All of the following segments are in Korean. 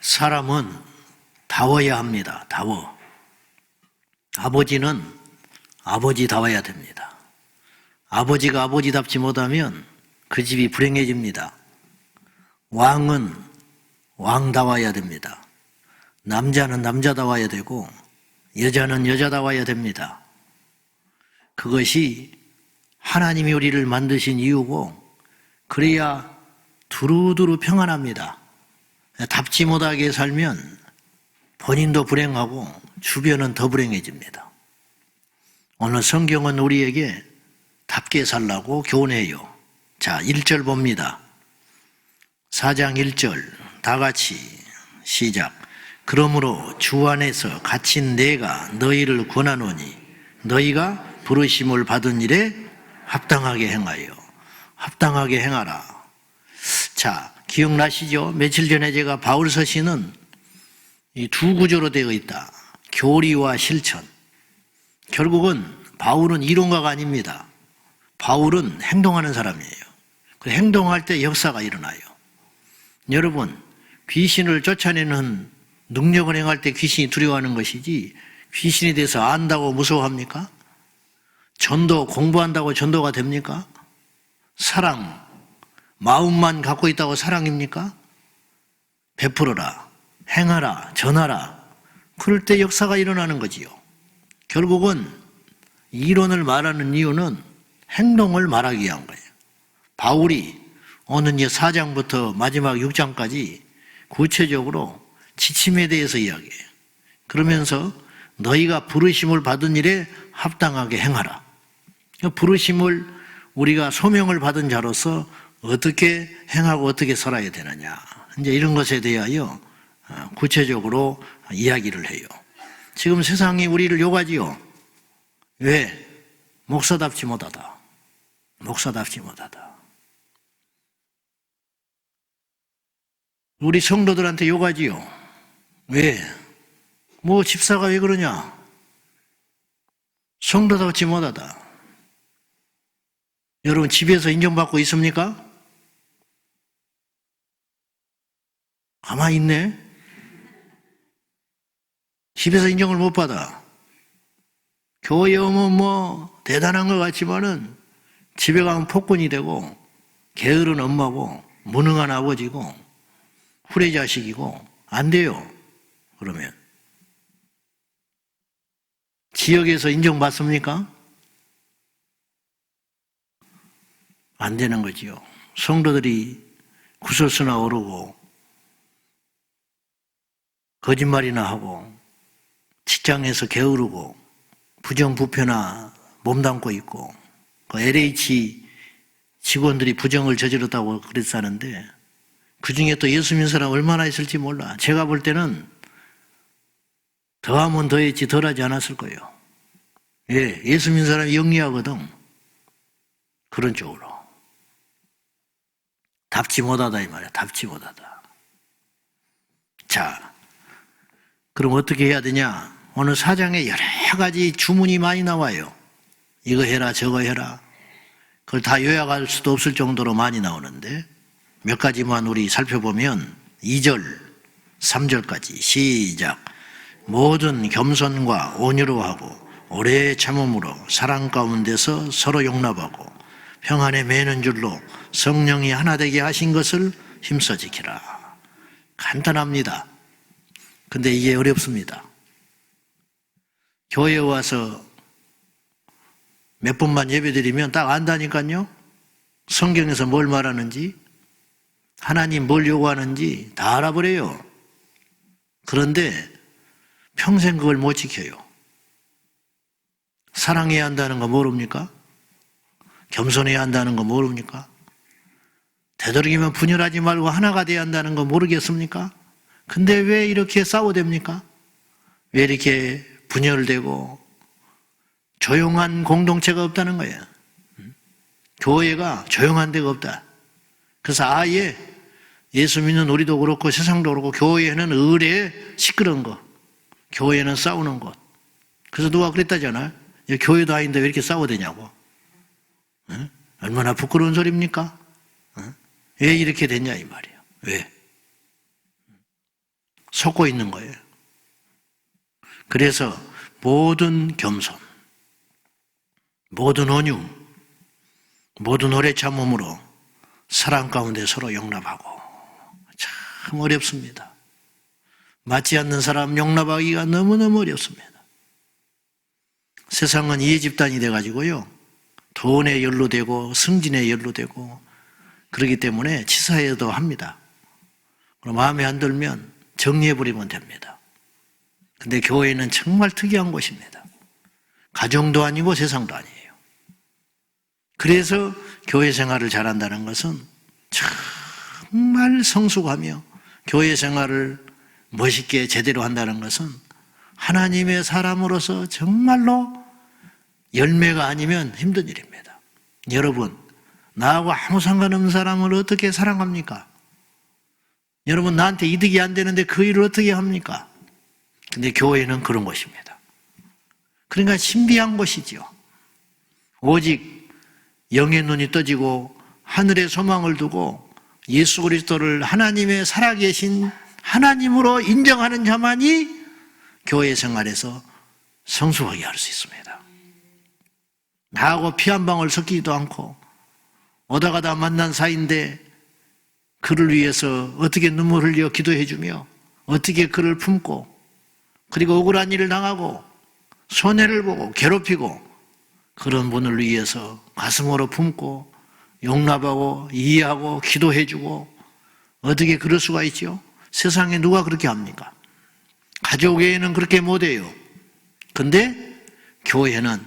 사람은 다워야 합니다. 다워. 아버지는 아버지다워야 됩니다. 아버지가 아버지답지 못하면 그 집이 불행해집니다. 왕은 왕다워야 됩니다. 남자는 남자다워야 되고 여자는 여자다워야 됩니다. 그것이 하나님이 우리를 만드신 이유고, 그래야 두루두루 평안합니다. 답지 못하게 살면 본인도 불행하고 주변은 더 불행해집니다. 오늘 성경은 우리에게 답게 살라고 교훈해요. 자, 1절 봅니다. 4장 1절 다 같이 시작. 그러므로 주 안에서 갇힌 내가 너희를 권하노니 너희가 부르심을 받은 일에 합당하게 행하여. 합당하게 행하라. 자, 기억나시죠? 며칠 전에 제가 바울 서신은 이 두 구조로 되어 있다. 교리와 실천. 결국은 바울은 이론가가 아닙니다. 바울은 행동하는 사람이에요. 그 행동할 때 역사가 일어나요. 여러분, 귀신을 쫓아내는 능력을 행할 때 귀신이 두려워하는 것이지 귀신에 대해서 안다고 무서워합니까? 전도 공부한다고 전도가 됩니까? 사랑, 마음만 갖고 있다고 사랑입니까? 베풀어라, 행하라, 전하라. 그럴 때 역사가 일어나는 거지요. 결국은 이론을 말하는 이유는 행동을 말하기 위한 거예요. 바울이 오늘 4장부터 마지막 6장까지 구체적으로 지침에 대해서 이야기해요. 그러면서 너희가 부르심을 받은 일에 합당하게 행하라. 부르심을 우리가 소명을 받은 자로서 어떻게 행하고 어떻게 살아야 되느냐, 이제 이런 것에 대하여 구체적으로 이야기를 해요. 지금 세상이 우리를 욕하지요. 왜? 목사답지 못하다. 목사답지 못하다. 우리 성도들한테 욕하지요. 왜? 뭐 집사가 왜 그러냐? 성도답지 못하다. 여러분, 집에서 인정받고 있습니까? 가만히 있네. 집에서 인정을 못 받아. 교회 오면 뭐 대단한 것 같지만은 집에 가면 폭군이 되고 게으른 엄마고 무능한 아버지고 후레자식이고 안 돼요. 그러면 지역에서 인정받습니까? 안 되는 거지요. 성도들이 구설수나 오르고 거짓말이나 하고 직장에서 게으르고 부정부패나 몸담고 있고, 그 LH 직원들이 부정을 저질렀다고 그랬었는데 그 중에 또 예수 믿는 사람 얼마나 있을지 몰라. 제가 볼 때는 더하면 더했지 덜하지 않았을 거예요. 예, 예수 믿는 사람이 영리하거든. 그런 쪽으로. 답지 못하다 이 말이야. 답지 못하다. 자, 그럼 어떻게 해야 되냐? 오늘 4장에 여러 가지 주문이 많이 나와요. 이거 해라 저거 해라. 그걸 다 요약할 수도 없을 정도로 많이 나오는데 몇 가지만 우리 살펴보면 2절, 3절까지 시작. 모든 겸손과 온유로 하고 오래 참음으로 사랑 가운데서 서로 용납하고 평안에 매는 줄로 성령이 하나 되게 하신 것을 힘써 지키라. 간단합니다. 근데 이게 어렵습니다. 교회에 와서 몇 번만 예배드리면 딱 안다니까요. 성경에서 뭘 말하는지, 하나님 뭘 요구하는지 다 알아버려요. 그런데 평생 그걸 못 지켜요. 사랑해야 한다는 거 모릅니까? 겸손해야 한다는 거 모릅니까? 되도록이면 분열하지 말고 하나가 돼야 한다는 거 모르겠습니까? 근데 왜 이렇게 싸워댑니까? 왜 이렇게 분열되고 조용한 공동체가 없다는 거예요. 교회가 조용한 데가 없다. 그래서 아예 예수 믿는 우리도 그렇고 세상도 그렇고 교회는 의례 시끄러운 것, 교회는 싸우는 것. 그래서 누가 그랬다잖아요. 교회도 아닌데 왜 이렇게 싸워대냐고. 얼마나 부끄러운 소리입니까? 왜 이렇게 됐냐 이 말이에요. 왜? 속고 있는 거예요. 그래서 모든 겸손, 모든 온유, 모든 오래 참음으로 사랑 가운데 서로 용납하고. 참 어렵습니다. 맞지 않는 사람 용납하기가 너무너무 어렵습니다. 세상은 이해 집단이 돼가지고요, 돈에 연루되고 승진에 연루되고 그렇기 때문에 치사해도 합니다. 그럼 마음에 안 들면 정리해버리면 됩니다. 근데 교회는 정말 특이한 곳입니다. 가정도 아니고 세상도 아니에요. 그래서 교회 생활을 잘한다는 것은 정말 성숙하며, 교회 생활을 멋있게 제대로 한다는 것은 하나님의 사람으로서 정말로 열매가 아니면 힘든 일입니다. 여러분, 나하고 아무 상관없는 사람을 어떻게 사랑합니까? 여러분, 나한테 이득이 안 되는데 그 일을 어떻게 합니까? 근데 교회는 그런 곳입니다. 그러니까 신비한 곳이죠. 오직 영의 눈이 떠지고 하늘의 소망을 두고 예수 그리스도를 하나님의 살아계신 하나님으로 인정하는 자만이 교회 생활에서 성숙하게 할 수 있습니다. 나하고 피 한 방울 섞이지도 않고 오다 가다 만난 사이인데 그를 위해서 어떻게 눈물 흘려 기도해주며 어떻게 그를 품고, 그리고 억울한 일을 당하고 손해를 보고 괴롭히고 그런 분을 위해서 가슴으로 품고 용납하고 이해하고 기도해주고, 어떻게 그럴 수가 있죠? 세상에 누가 그렇게 합니까? 가족에는 그렇게 못해요. 근데 교회는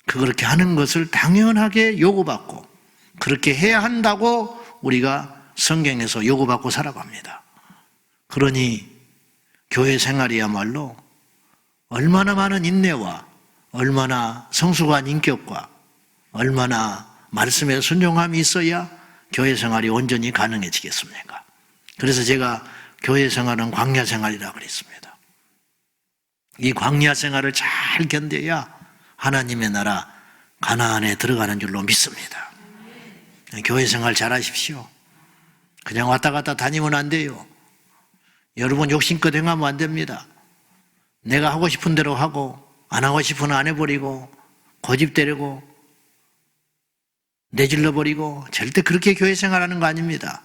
그렇게 하는 것을 당연하게 요구받고 그렇게 해야 한다고 우리가 성경에서 요구받고 살아갑니다. 그러니 교회 생활이야말로 얼마나 많은 인내와 얼마나 성숙한 인격과 얼마나 말씀에 순종함이 있어야 교회 생활이 온전히 가능해지겠습니까? 그래서 제가 교회 생활은 광야 생활이라고 그랬습니다. 이 광야 생활을 잘 견뎌야 하나님의 나라 가나안에 들어가는 줄로 믿습니다. 교회 생활 잘 하십시오. 그냥 왔다 갔다 다니면 안 돼요. 여러분 욕심껏 행하면 안 됩니다. 내가 하고 싶은 대로 하고 안 하고 싶으면 안 해버리고 고집대려고 내질러버리고, 절대 그렇게 교회 생활하는 거 아닙니다.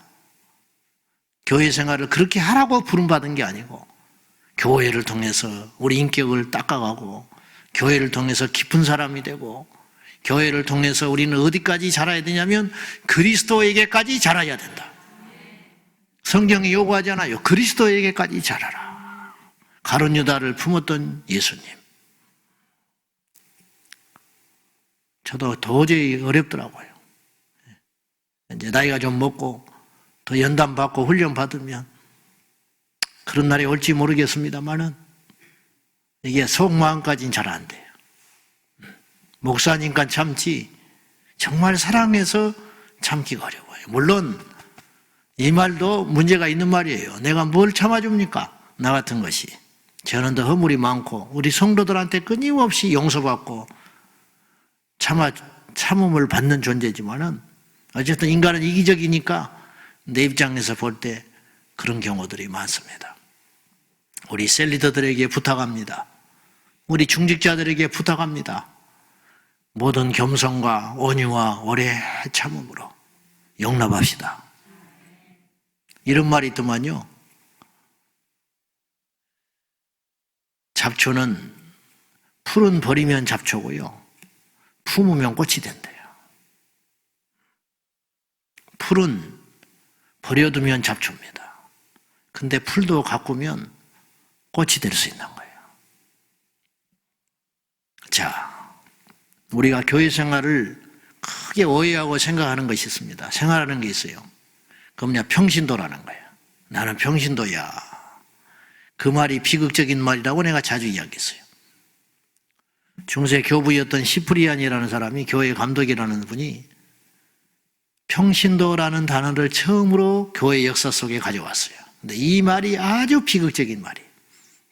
교회 생활을 그렇게 하라고 부름받은 게 아니고, 교회를 통해서 우리 인격을 닦아가고, 교회를 통해서 깊은 사람이 되고, 교회를 통해서 우리는 어디까지 자라야 되냐면 그리스도에게까지 자라야 된다. 성경이 요구하잖아요. 그리스도에게까지 자라라. 가룟 유다를 품었던 예수님. 저도 도저히 어렵더라고요. 이제 나이가 좀 먹고 더 연단 받고 훈련 받으면 그런 날이 올지 모르겠습니다만은 이게 속마음까지는 잘 안 돼요. 목사니까 참지 정말 사랑해서 참기가 어려워요. 물론 이 말도 문제가 있는 말이에요. 내가 뭘 참아줍니까? 나 같은 것이. 저는 더 허물이 많고 우리 성도들한테 끊임없이 용서받고 참음을 받는 존재지만은 어쨌든 인간은 이기적이니까 내 입장에서 볼 때 그런 경우들이 많습니다. 우리 셀리더들에게 부탁합니다. 우리 중직자들에게 부탁합니다. 모든 겸손과 온유와 오래 참음으로 용납합시다. 이런 말이 있더만요. 잡초는 풀은 버리면 잡초고요, 품으면 꽃이 된대요. 풀은 버려두면 잡초입니다. 근데 풀도 가꾸면 꽃이 될 수 있는 거예요. 자, 우리가 교회 생활을 크게 오해하고 생각하는 것이 있습니다. 생활하는 게 있어요. 그 뭐냐, 평신도라는 거예요. 나는 평신도야. 그 말이 비극적인 말이라고 내가 자주 이야기했어요. 중세 교부였던 시프리안이라는 사람이, 교회 감독이라는 분이 평신도라는 단어를 처음으로 교회 역사 속에 가져왔어요. 근데 이 말이 아주 비극적인 말이에요.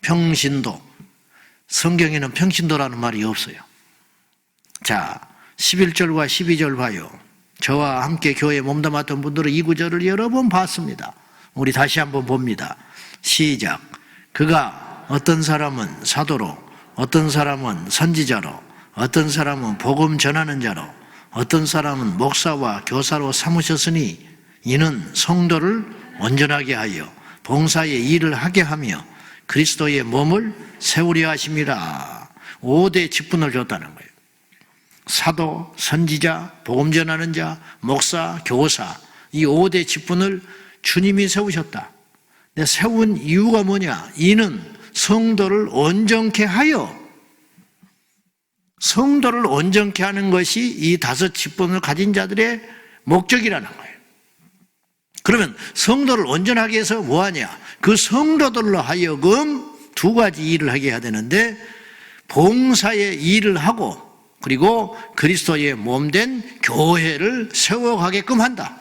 평신도. 성경에는 평신도라는 말이 없어요. 자, 11절과 12절 봐요. 저와 함께 교회에 몸담았던 분들은 이 구절을 여러 번 봤습니다. 우리 다시 한번 봅니다. 시작. 그가 어떤 사람은 사도로, 어떤 사람은 선지자로, 어떤 사람은 복음 전하는 자로, 어떤 사람은 목사와 교사로 삼으셨으니 이는 성도를 온전하게 하여 봉사의 일을 하게 하며 그리스도의 몸을 세우려 하심이라. 5대 직분을 줬다는 거예요. 사도, 선지자, 복음 전하는 자, 목사, 교사, 이 5대 직분을 주님이 세우셨다. 근데 세운 이유가 뭐냐? 이는 성도를 온전케 하여, 성도를 온전케 하는 것이 이 5 직분을 가진 자들의 목적이라는 거예요. 그러면 성도를 온전하게 해서 뭐하냐? 그 성도들로 하여금 2가지 일을 하게 해야 되는데, 봉사의 일을 하고 그리고 그리스도의 몸된 교회를 세워가게끔 한다.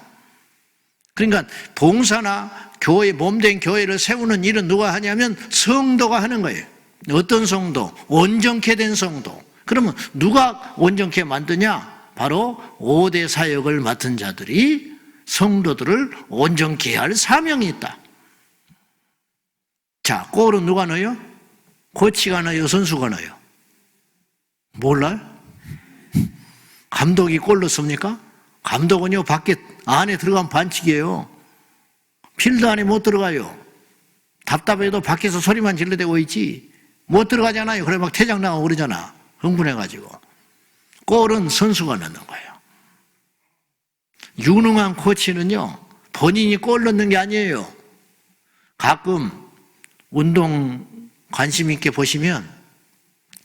그러니까 봉사나 교회, 몸된 교회를 세우는 일은 누가 하냐면 성도가 하는 거예요. 어떤 성도? 온전케 된 성도. 그러면 누가 온전케 만드냐? 바로 5대 사역을 맡은 자들이 성도들을 온전케 할 사명이 있다. 자, 골은 누가 넣어요? 코치가 넣어요? 선수가 넣어요? 몰라요? 감독이 골 넣습니까? 감독은요, 밖에, 안에 들어가면 반칙이에요. 필드 안에 못 들어가요. 답답해도 밖에서 소리만 질러대고 있지. 못 들어가잖아요. 그래 막 퇴장 나가고 그러잖아. 흥분해가지고. 골은 선수가 넣는 거예요. 유능한 코치는요, 본인이 골 넣는 게 아니에요. 가끔 운동 관심 있게 보시면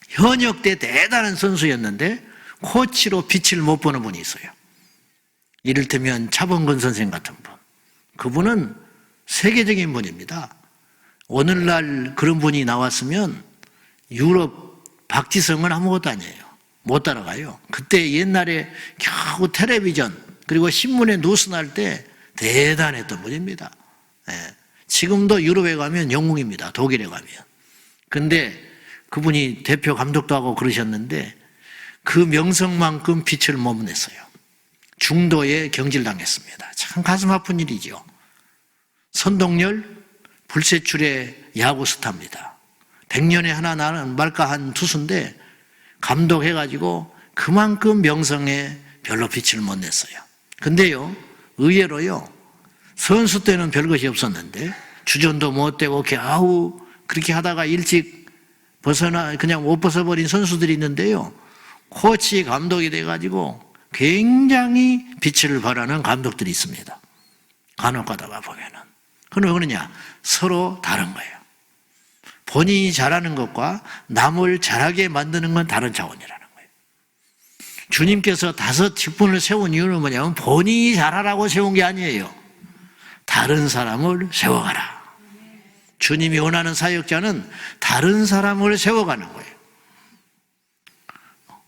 현역 때 대단한 선수였는데 코치로 빛을 못 보는 분이 있어요. 이를테면 차범근 선생 같은 분. 그분은 세계적인 분입니다. 오늘날 그런 분이 나왔으면 유럽 박지성은 아무것도 아니에요. 못 따라가요. 그때 옛날에 겨우 텔레비전 그리고 신문에 뉴스 날 때 대단했던 분입니다. 지금도 유럽에 가면 영웅입니다. 독일에 가면. 근데 그분이 대표 감독도 하고 그러셨는데 그 명성만큼 빛을 못 냈어요. 중도에 경질당했습니다. 참 가슴 아픈 일이죠. 선동열 불세출의 야구 스타입니다. 100년에 하나 나는 말까 한 투수인데 감독해가지고 그만큼 명성에 별로 빛을 못 냈어요. 근데요, 의외로요, 선수 때는 별것이 없었는데 주전도 못 되고 겨우 그렇게 하다가 일찍 그냥 못 벗어버린 선수들이 있는데요, 코치 감독이 돼가지고 굉장히 빛을 발하는 감독들이 있습니다. 간혹 가다가 보면은. 그건 왜 그러냐? 서로 다른 거예요. 본인이 잘하는 것과 남을 잘하게 만드는 건 다른 차원이라는 거예요. 주님께서 5 직분을 세운 이유는 뭐냐면 본인이 잘하라고 세운 게 아니에요. 다른 사람을 세워가라. 주님이 원하는 사역자는 다른 사람을 세워가는 거예요.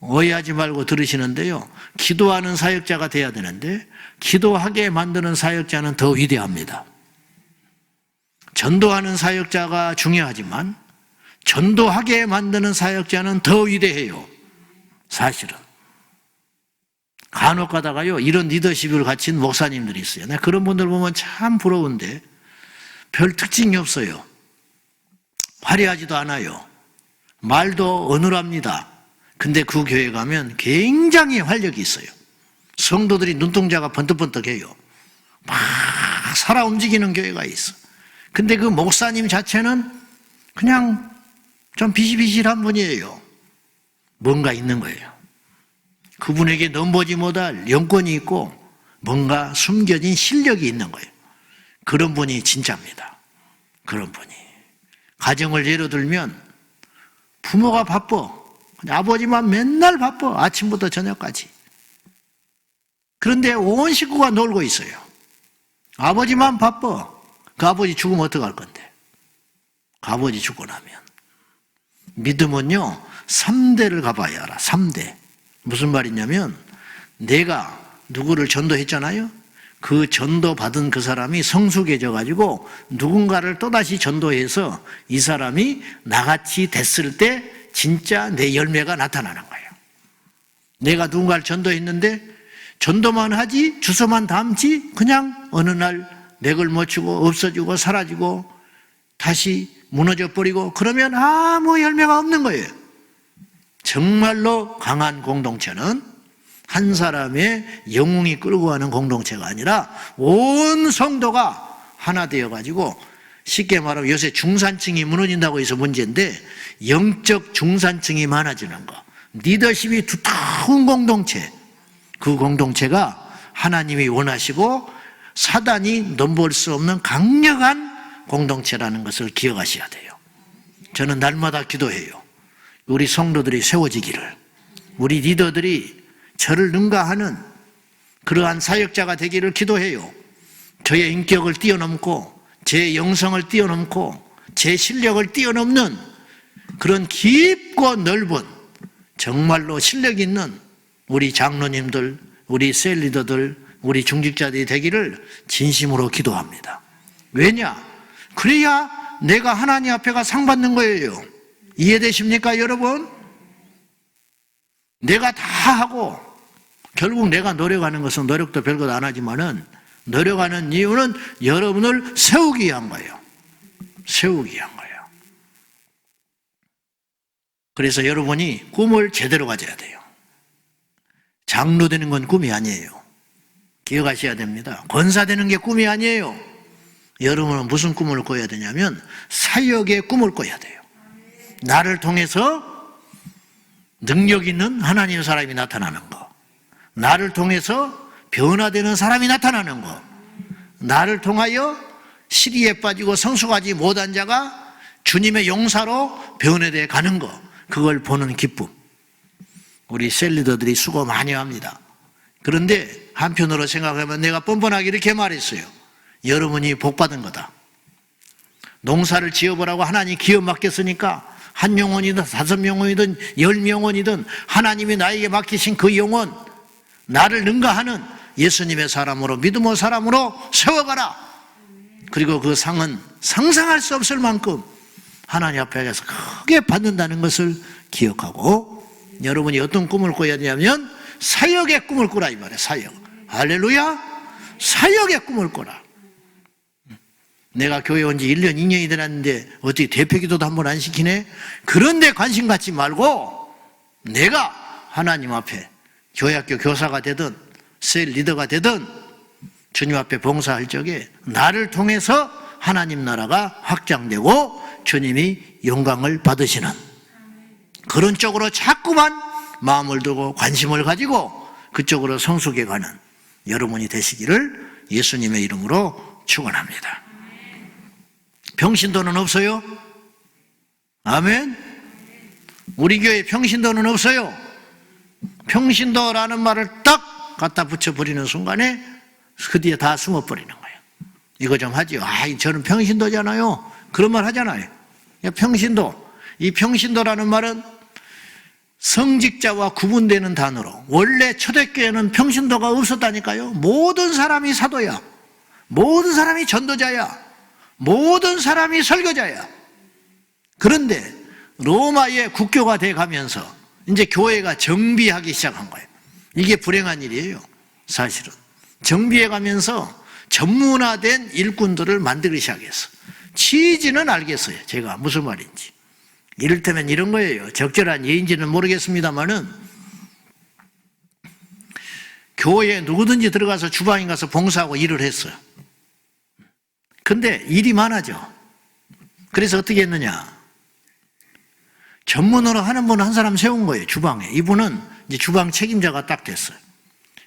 오해하지 말고 들으시는데요, 기도하는 사역자가 돼야 되는데 기도하게 만드는 사역자는 더 위대합니다. 전도하는 사역자가 중요하지만 전도하게 만드는 사역자는 더 위대해요. 사실은. 간혹 가다가요, 이런 리더십을 갖춘 목사님들이 있어요. 내가 그런 분들 보면 참 부러운데 별 특징이 없어요. 화려하지도 않아요. 말도 어눌합니다. 근데 그 교회 가면 굉장히 활력이 있어요. 성도들이 눈동자가 번뜩번뜩해요. 막 살아 움직이는 교회가 있어. 근데 그 목사님 자체는 그냥 좀 비실비실한 분이에요. 뭔가 있는 거예요. 그분에게 넘보지 못할 영권이 있고 뭔가 숨겨진 실력이 있는 거예요. 그런 분이 진짜입니다. 그런 분이. 가정을 예로 들면 부모가 바빠. 아버지만 맨날 바빠. 아침부터 저녁까지. 그런데 온 식구가 놀고 있어요. 아버지만 바빠. 그 아버지 죽으면 어떡할 건데? 그 아버지 죽고 나면. 믿음은요, 3대를 가봐야 알아. 3대. 무슨 말이냐면 내가 누구를 전도했잖아요. 그 전도받은 그 사람이 성숙해져가지고 누군가를 또다시 전도해서 이 사람이 나같이 됐을 때 진짜 내 열매가 나타나는 거예요. 내가 누군가를 전도했는데 전도만 하지 주소만 담지 그냥 어느 날 맥을 멈추고 없어지고 사라지고 다시 무너져 버리고 그러면 아무 열매가 없는 거예요. 정말로 강한 공동체는 한 사람의 영웅이 끌고 가는 공동체가 아니라 온 성도가 하나 되어가지고, 쉽게 말하면 요새 중산층이 무너진다고 해서 문제인데 영적 중산층이 많아지는 거, 리더십이 두터운 공동체, 그 공동체가 하나님이 원하시고 사단이 넘볼 수 없는 강력한 공동체라는 것을 기억하셔야 돼요. 저는 날마다 기도해요. 우리 성도들이 세워지기를, 우리 리더들이 저를 능가하는 그러한 사역자가 되기를 기도해요. 저의 인격을 뛰어넘고 제 영성을 뛰어넘고 제 실력을 뛰어넘는 그런 깊고 넓은, 정말로 실력 있는 우리 장로님들, 우리 셀리더들, 우리 중직자들이 되기를 진심으로 기도합니다. 왜냐? 그래야 내가 하나님 앞에가 상 받는 거예요. 이해되십니까, 여러분? 내가 다 하고 결국 내가 노력하는 것은 노력도 별것 안 하지만은, 노력하는 이유는 여러분을 세우기 위한 거예요. 세우기 위한 거예요. 그래서 여러분이 꿈을 제대로 가져야 돼요. 장로 되는 건 꿈이 아니에요. 기억하셔야 됩니다. 권사 되는 게 꿈이 아니에요. 여러분은 무슨 꿈을 꿔야 되냐면 사역의 꿈을 꿔야 돼요. 나를 통해서 능력 있는 하나님의 사람이 나타나는 거, 나를 통해서 변화되는 사람이 나타나는 거, 나를 통하여 시리에 빠지고 성숙하지 못한 자가 주님의 용사로 변화되어 가는 거, 그걸 보는 기쁨. 우리 셀리더들이 수고 많이 합니다. 그런데 한편으로 생각하면 내가 뻔뻔하게 이렇게 말했어요. 여러분이 복받은 거다. 농사를 지어보라고 하나님 기업 맡겼으니까 한 영혼이든 5영혼이든 10영혼이든 하나님이 나에게 맡기신 그 영혼, 나를 능가하는 예수님의 사람으로, 믿음의 사람으로 세워가라. 그리고 그 상은 상상할 수 없을 만큼 하나님 앞에 가서 크게 받는다는 것을 기억하고, 여러분이 어떤 꿈을 꿔야 되냐면 사역의 꿈을 꾸라 이 말이에요. 사역. 할렐루야. 사역의 꿈을 꿔라. 내가 교회 온 지 1년 2년이 되었는데 어떻게 대표기도도 한 번 안 시키네? 그런데 관심 갖지 말고 내가 하나님 앞에 교회학교 교사가 되든 셀 리더가 되든 주님 앞에 봉사할 적에 나를 통해서 하나님 나라가 확장되고 주님이 영광을 받으시는 그런 쪽으로 자꾸만 마음을 두고 관심을 가지고 그쪽으로 성숙해 가는 여러분이 되시기를 예수님의 이름으로 축원합니다. 평신도는 없어요? 아멘. 우리 교회에 평신도는 없어요. 평신도라는 말을 딱 갖다 붙여버리는 순간에 그 뒤에 다 숨어버리는 거예요. 이거 좀 하지요. 저는 평신도잖아요. 그런 말 하잖아요. 평신도. 이 평신도라는 말은 성직자와 구분되는 단어로, 원래 초대교회는 평신도가 없었다니까요. 모든 사람이 사도야, 모든 사람이 전도자야, 모든 사람이 설교자야. 그런데 로마의 국교가 돼 가면서 이제 교회가 정비하기 시작한 거예요. 이게 불행한 일이에요. 사실은 정비해 가면서 전문화된 일꾼들을 만들기 시작했어. 취지는 알겠어요. 제가 무슨 말인지. 이를테면 이런 거예요. 적절한 예인지는 모르겠습니다만은 교회에 누구든지 들어가서 주방에 가서 봉사하고 일을 했어요. 근데 일이 많아져. 그래서 어떻게 했느냐? 전문으로 하는 분 한 사람 세운 거예요. 주방에. 이분은 이제 주방 책임자가 딱 됐어요.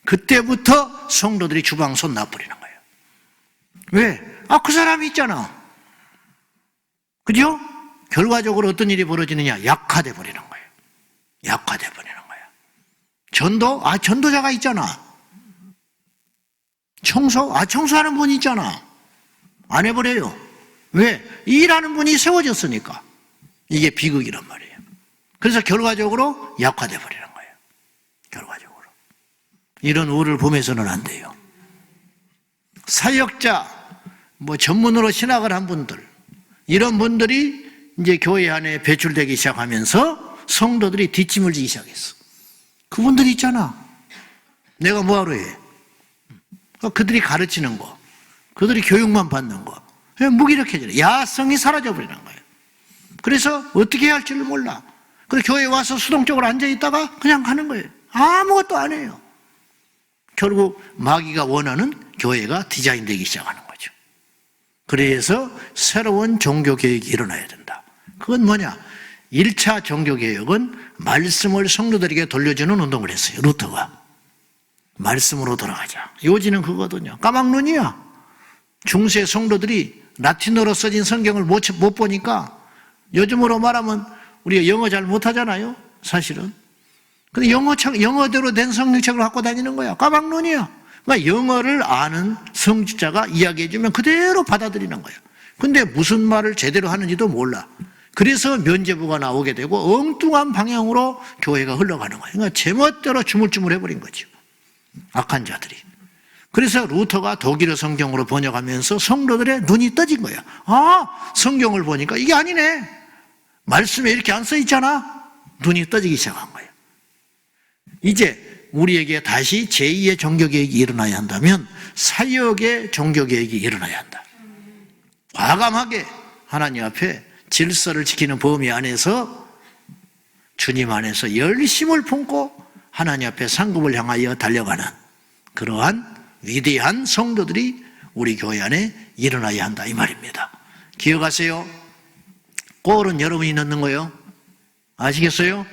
그때부터 성도들이 주방 손 놔버리는 거예요. 왜? 그 사람이 있잖아. 그죠? 결과적으로 어떤 일이 벌어지느냐? 약화돼 버리는 거예요. 약화돼 버리는 거예요. 전도? 전도자가 있잖아. 청소? 청소하는 분이 있잖아. 안 해버려요. 왜? 일하는 분이 세워졌으니까. 이게 비극이란 말이에요. 그래서 결과적으로 약화돼 버리는 거예요. 결과적으로. 이런 우를 보면서는 안 돼요. 사역자, 전문으로 신학을 한 분들, 이런 분들이 이제 교회 안에 배출되기 시작하면서 성도들이 뒷짐을 지기 시작했어. 그분들이 있잖아. 내가 뭐하러 해? 그들이 가르치는 거, 그들이 교육만 받는 거. 무기력해지네. 야성이 사라져버리는 거예요. 그래서 어떻게 해야 할지를 몰라. 그래서 교회에 와서 수동적으로 앉아있다가 그냥 가는 거예요. 아무것도 안 해요. 결국 마귀가 원하는 교회가 디자인되기 시작하는 거죠. 그래서 새로운 종교개혁이 일어나야 된다. 그건 뭐냐? 1차 종교개혁은 말씀을 성도들에게 돌려주는 운동을 했어요. 루터가. 말씀으로 돌아가자. 요지는 그거거든요. 까막눈이야. 중세 성도들이 라틴어로 써진 성경을 못 보니까 요즘으로 말하면 우리가 영어 잘 못하잖아요. 사실은. 근데 영어대로 된 성경책을 갖고 다니는 거야. 까막눈이야. 그러니까 영어를 아는 성직자가 이야기해주면 그대로 받아들이는 거야. 근데 무슨 말을 제대로 하는지도 몰라. 그래서 면죄부가 나오게 되고 엉뚱한 방향으로 교회가 흘러가는 거예요. 그러니까 제멋대로 주물주물해버린 거죠. 악한 자들이. 그래서 루터가 독일어 성경으로 번역하면서 성도들의 눈이 떠진 거야. 아, 성경을 보니까 이게 아니네. 말씀에 이렇게 안 써 있잖아. 눈이 떠지기 시작한 거예요. 이제 우리에게 다시 제2의 종교개혁이 일어나야 한다면 사역의 종교개혁이 일어나야 한다. 과감하게 하나님 앞에 질서를 지키는 범위 안에서 주님 안에서 열심을 품고 하나님 앞에 상급을 향하여 달려가는 그러한 위대한 성도들이 우리 교회 안에 일어나야 한다 이 말입니다. 기억하세요. 골은 여러분이 넣는 거예요. 아시겠어요?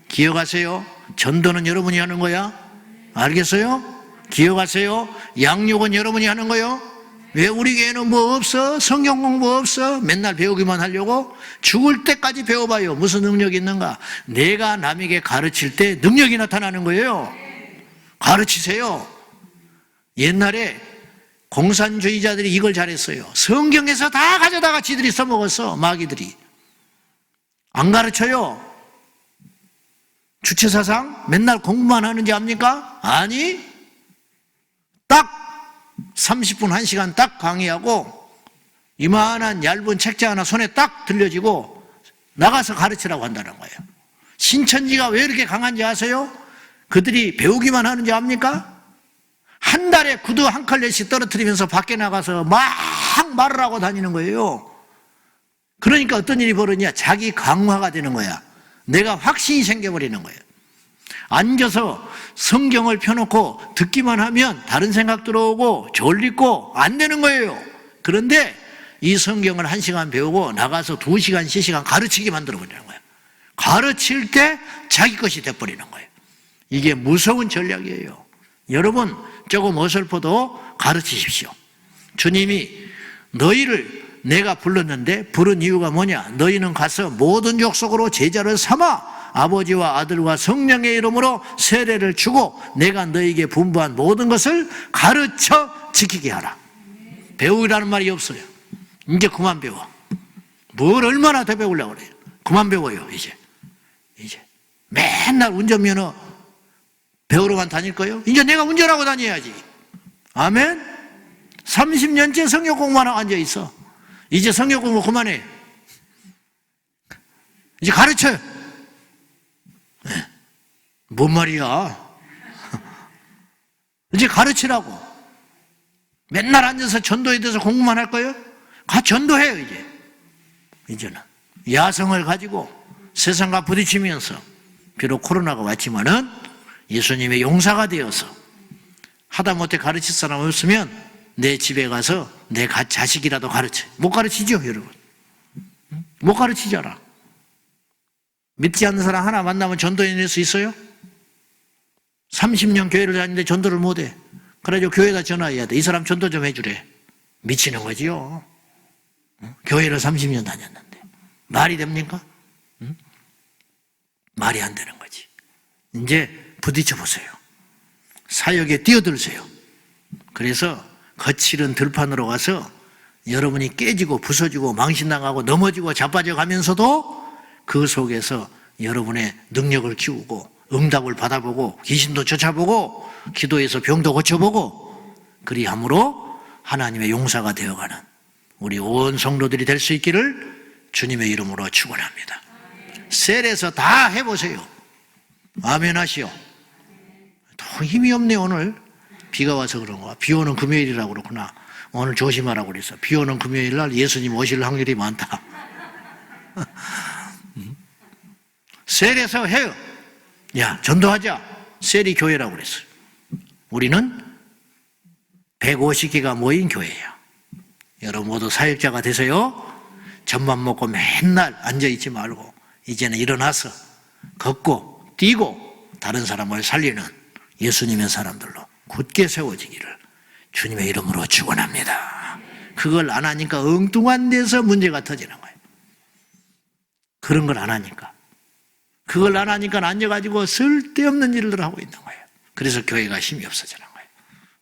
기억하세요. 전도는 여러분이 하는 거야. 알겠어요? 기억하세요. 양육은 여러분이 하는 거예요. 왜 우리 교회는 뭐 없어? 성경 공부 없어? 맨날 배우기만 하려고? 죽을 때까지 배워봐요. 무슨 능력이 있는가? 내가 남에게 가르칠 때 능력이 나타나는 거예요. 가르치세요. 옛날에 공산주의자들이 이걸 잘했어요. 성경에서 다 가져다가 지들이 써먹었어. 마귀들이. 안 가르쳐요. 주체사상 맨날 공부만 하는지 압니까? 아니, 딱 30분 1시간 딱 강의하고 이만한 얇은 책자 하나 손에 딱 들려지고 나가서 가르치라고 한다는 거예요. 신천지가 왜 이렇게 강한지 아세요? 그들이 배우기만 하는지 압니까? 한 달에 구두 한 컬레씩 떨어뜨리면서 밖에 나가서 막 말을 하고 다니는 거예요. 그러니까 어떤 일이 벌어지냐? 자기 강화가 되는 거야. 내가 확신이 생겨버리는 거예요. 앉아서 성경을 펴놓고 듣기만 하면 다른 생각 들어오고 졸리고 안 되는 거예요. 그런데 이 성경을 1시간 배우고 나가서 2시간, 3시간 가르치게 만들어버리는 거예요. 가르칠 때 자기 것이 돼버리는 거예요. 이게 무서운 전략이에요. 여러분 조금 어설퍼도 가르치십시오. 주님이 너희를 내가 불렀는데 부른 이유가 뭐냐? 너희는 가서 모든 족속으로 제자를 삼아 아버지와 아들과 성령의 이름으로 세례를 주고 내가 너희에게 분부한 모든 것을 가르쳐 지키게 하라. 배우라는 말이 없어요. 이제 그만 배워. 뭘 얼마나 더 배우려고 그래요. 그만 배워요. 이제 맨날 운전면허 배우러만 다닐 거예요. 이제 내가 운전하고 다녀야지. 아멘. 30년째 성경 공부만 하고 앉아있어. 이제 성경 공부 그만해. 이제 가르쳐. 뭔 말이야? 이제 가르치라고. 맨날 앉아서 전도에 대해서 공부만 할 거예요? 가 전도해요. 이제는 야성을 가지고 세상과 부딪히면서 비록 코로나가 왔지만은 예수님의 용사가 되어서 하다못해 가르칠 사람 없으면 내 집에 가서 내 자식이라도 가르쳐. 못 가르치죠, 여러분? 못 가르치잖아. 믿지 않는 사람 하나 만나면 전도해낼 수 있어요? 30년 교회를 다니는데 전도를 못해. 그래가지고 교회에다 전화해야 돼. 이 사람 전도 좀 해주래. 미치는 거지요. 교회를 30년 다녔는데. 말이 됩니까? 말이 안 되는 거지. 이제 부딪혀 보세요. 사역에 뛰어들세요. 그래서 거칠은 들판으로 가서 여러분이 깨지고 부서지고 망신당하고 넘어지고 자빠져 가면서도 그 속에서 여러분의 능력을 키우고 응답을 받아보고 귀신도 쫓아보고 기도해서 병도 고쳐보고 그리함으로 하나님의 용사가 되어가는 우리 온 성도들이 될 수 있기를 주님의 이름으로 축원합니다. 셀에서 다 해보세요. 아멘 하시오. 더 힘이 없네 오늘. 비가 와서 그런 거야. 비 오는 금요일이라고 그렇구나. 오늘 조심하라고 그랬어. 비 오는 금요일 날 예수님 오실 확률이 많다. 셀에서 해요. 야, 전도하자. 셀이 교회라고 그랬어요. 우리는 150개가 모인 교회예요. 여러분 모두 사역자가 되세요. 젖만 먹고 맨날 앉아있지 말고 이제는 일어나서 걷고 뛰고 다른 사람을 살리는 예수님의 사람들로 굳게 세워지기를 주님의 이름으로 축원합니다. 그걸 안 하니까 엉뚱한 데서 문제가 터지는 거예요. 그런 걸 안 하니까. 그걸 안 하니까 앉아가지고 쓸데없는 일을 하고 있는 거예요. 그래서 교회가 힘이 없어지는 거예요.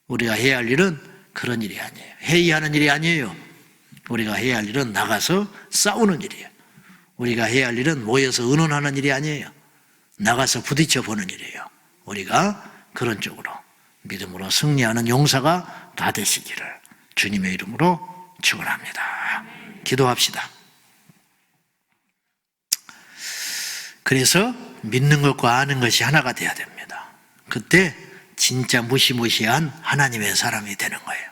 우리가 해야 할 일은 그런 일이 아니에요. 회의하는 일이 아니에요. 우리가 해야 할 일은 나가서 싸우는 일이에요. 우리가 해야 할 일은 모여서 의논하는 일이 아니에요. 나가서 부딪혀 보는 일이에요. 우리가 그런 쪽으로 믿음으로 승리하는 용사가 다 되시기를 주님의 이름으로 축원합니다. 기도합시다. 그래서 믿는 것과 아는 것이 하나가 돼야 됩니다. 그때 진짜 무시무시한 하나님의 사람이 되는 거예요.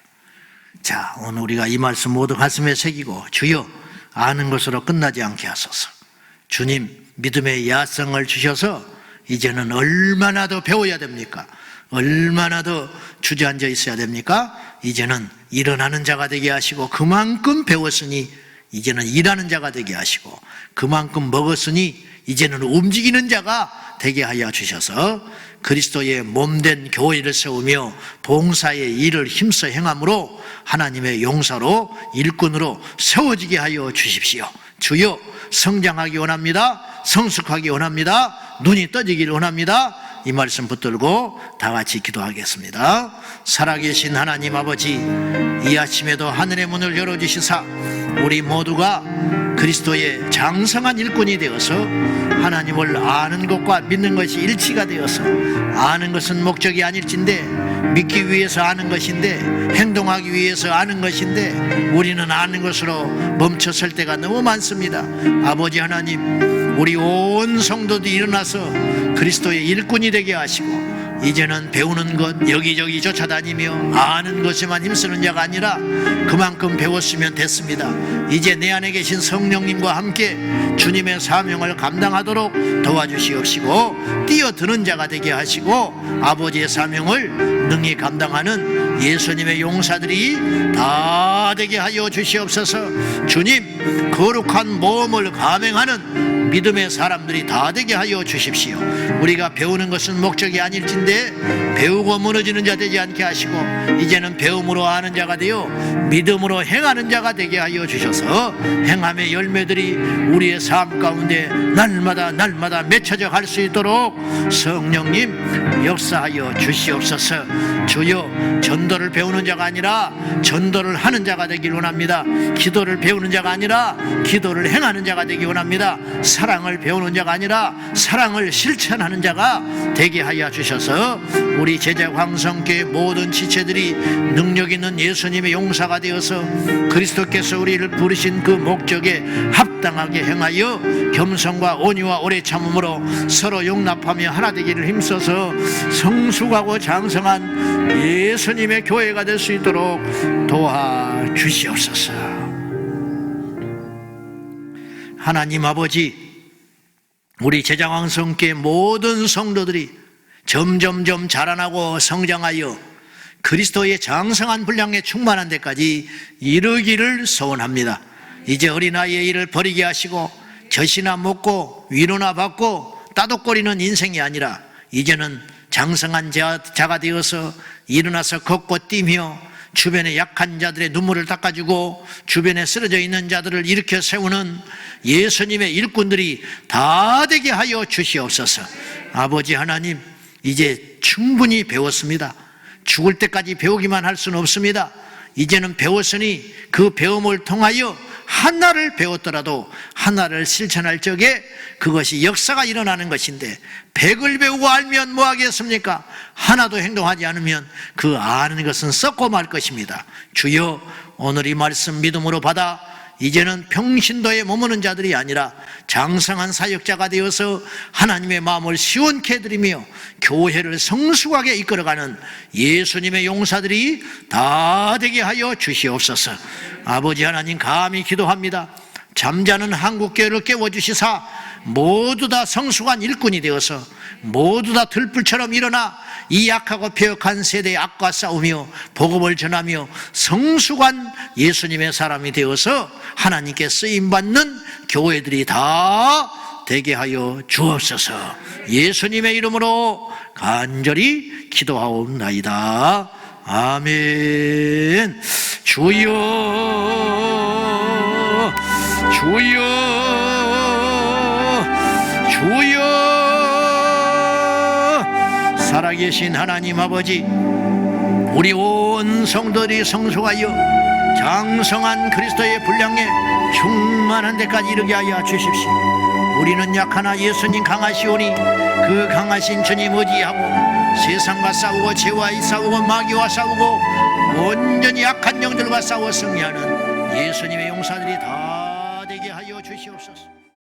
자, 오늘 우리가 이 말씀 모두 가슴에 새기고 주여 아는 것으로 끝나지 않게 하소서. 주님 믿음의 야성을 주셔서 이제는 얼마나 더 배워야 됩니까? 얼마나 더 주저앉아 있어야 됩니까? 이제는 일어나는 자가 되게 하시고 그만큼 배웠으니 이제는 일하는 자가 되게 하시고 그만큼 먹었으니 이제는 움직이는 자가 되게 하여 주셔서 그리스도의 몸된 교회를 세우며 봉사의 일을 힘써 행함으로 하나님의 용사로 일꾼으로 세워지게 하여 주십시오. 주여 성장하기 원합니다. 성숙하기 원합니다. 눈이 떠지기를 원합니다. 이 말씀 붙들고 다 같이 기도하겠습니다. 살아계신 하나님 아버지, 이 아침에도 하늘의 문을 열어주시사 우리 모두가 그리스도의 장성한 일꾼이 되어서 하나님을 아는 것과 믿는 것이 일치가 되어서 아는 것은 목적이 아닐진데 믿기 위해서 아는 것인데 행동하기 위해서 아는 것인데 우리는 아는 것으로 멈춰설 때가 너무 많습니다. 아버지 하나님, 우리 온 성도들이 일어나서 그리스도의 일꾼이 되게 하시고 이제는 배우는 것 여기저기 쫓아다니며 아는 것에만 힘쓰는 자가 아니라 그만큼 배웠으면 됐습니다. 이제 내 안에 계신 성령님과 함께 주님의 사명을 감당하도록 도와주시옵시고 뛰어드는 자가 되게 하시고 아버지의 사명을 능히 감당하는 예수님의 용사들이 다 되게 하여 주시옵소서. 주님, 거룩한 모험을 감행하는 믿음의 사람들이 다 되게 하여 주십시오. 우리가 배우는 것은 목적이 아닐진데 배우고 무너지는 자 되지 않게 하시고 이제는 배움으로 아는 자가 되어 믿음으로 행하는 자가 되게 하여 주셔서 행함의 열매들이 우리의 삶 가운데 날마다 맺혀져 갈 수 있도록 성령님 역사하여 주시옵소서. 주여, 전도를 배우는 자가 아니라 전도를 하는 자가 되길 원합니다. 기도를 배우는 자가 아니라 기도를 행하는 자가 되길 원합니다. 사랑을 배우는 자가 아니라 사랑을 실천하는 자가 되게 하여 주셔서 우리 제자 황성교회 모든 지체들이 능력 있는 예수님의 용사가 되어서 그리스도께서 우리를 부르신 그 목적에 합당하게 행하여 겸손과 온유와 오래 참음으로 서로 용납하며 하나 되기를 힘써서 성숙하고 장성한 예수님의 교회가 될 수 있도록 도와주시옵소서. 하나님 아버지, 우리 제자왕성교회 모든 성도들이 점점점 자라나고 성장하여 그리스도의 장성한 분량에 충만한 데까지 이르기를 소원합니다. 이제 어린아이의 일을 버리게 하시고 젖이나 먹고 위로나 받고 따독거리는 인생이 아니라 이제는 장성한 자가 되어서 일어나서 걷고 뛰며 주변의 약한 자들의 눈물을 닦아주고 주변에 쓰러져 있는 자들을 일으켜 세우는 예수님의 일꾼들이 다 되게 하여 주시옵소서. 아버지 하나님, 이제 충분히 배웠습니다. 죽을 때까지 배우기만 할 수는 없습니다. 이제는 배웠으니 그 배움을 통하여 하나를 배웠더라도 하나를 실천할 적에 그것이 역사가 일어나는 것인데 100을 배우고 알면 뭐 하겠습니까? 하나도 행동하지 않으면 그 아는 것은 썩고 말 것입니다. 주여, 오늘 이 말씀 믿음으로 받아 이제는 평신도에 머무는 자들이 아니라 장성한 사역자가 되어서 하나님의 마음을 시원케 해드리며 교회를 성숙하게 이끌어가는 예수님의 용사들이 다 되게 하여 주시옵소서. 아버지 하나님, 감히 기도합니다. 잠자는 한국교회를 깨워주시사 모두 다 성숙한 일꾼이 되어서 모두 다 들불처럼 일어나 이 약하고 폐역한 세대의 악과 싸우며 복음을 전하며 성숙한 예수님의 사람이 되어서 하나님께 쓰임받는 교회들이 다 되게 하여 주옵소서. 예수님의 이름으로 간절히 기도하옵나이다. 아멘. 주여 주여 주여. 살아계신 하나님 아버지, 우리 온 성도들이 성숙하여 장성한 그리스도의 분량에 충만한 데까지 이르게 하여 주십시오. 우리는 약하나 예수님 강하시오니 그 강하신 주님 의지하고 세상과 싸우고 죄와 싸우고 마귀와 싸우고 온전히 약한 영들과 싸워 승리하는 예수님의 용사들이 다 되게 하여 주시옵소서.